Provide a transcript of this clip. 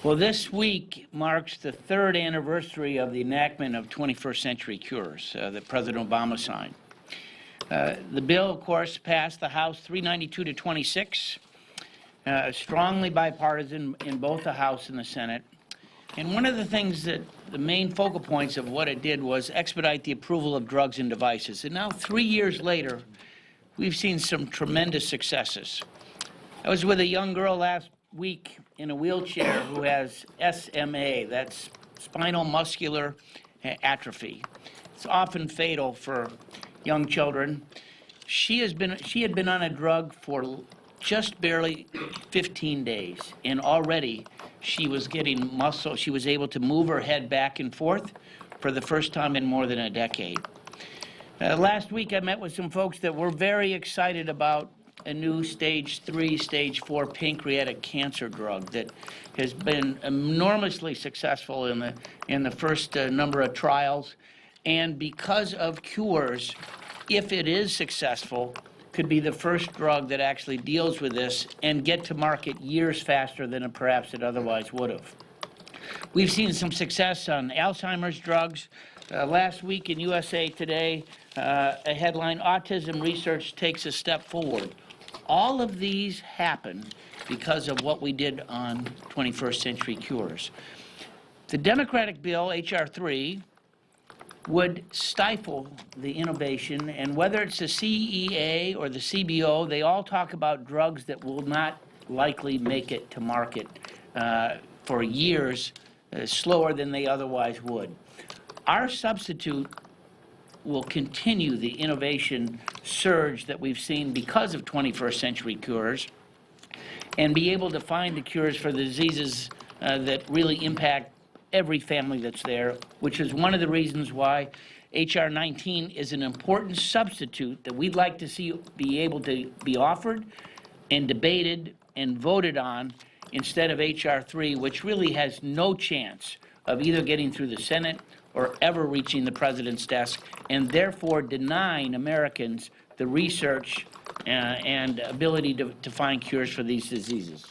Well, this week marks the third anniversary of the enactment of 21st Century Cures that President Obama signed. The bill, of course, passed the House 392 to 26, strongly bipartisan in both the House and the Senate. And one of the things that the main focal points of what it did was expedite the approval of drugs and devices. And now, 3 years later, we've seen some tremendous successes. I was with a young girl last week in a wheelchair who has SMA, that's spinal muscular atrophy. It's often fatal for young children. She had been on a drug for just barely 15 days, and already she was getting muscle. She was able to move her head back and forth for the first time in more than a decade. Last week I met with some folks that were very excited about a new stage 3, stage 4 pancreatic cancer drug that has been enormously successful in the first number of trials, and because of cures, if it is successful, could be the first drug that actually deals with this and get to market years faster than perhaps it otherwise would have. We've seen some success on Alzheimer's drugs. Last week in USA Today, a headline, "Autism Research Takes a Step Forward." All of these happen because of what we did on 21st Century Cures. The Democratic bill, H.R. 3, would stifle the innovation, and whether it's the CEA or the CBO, they all talk about drugs that will not likely make it to market for years, slower than they otherwise would. Our substitute will continue the innovation surge that we've seen because of 21st Century Cures and be able to find the cures for the diseases that really impact every family that's there, which is one of the reasons why H.R. 19 is an important substitute that we'd like to see be able to be offered and debated and voted on instead of H.R. 3, which really has no chance of either getting through the Senate or ever reaching the President's desk, and therefore denying Americans the research and ability to find cures for these diseases.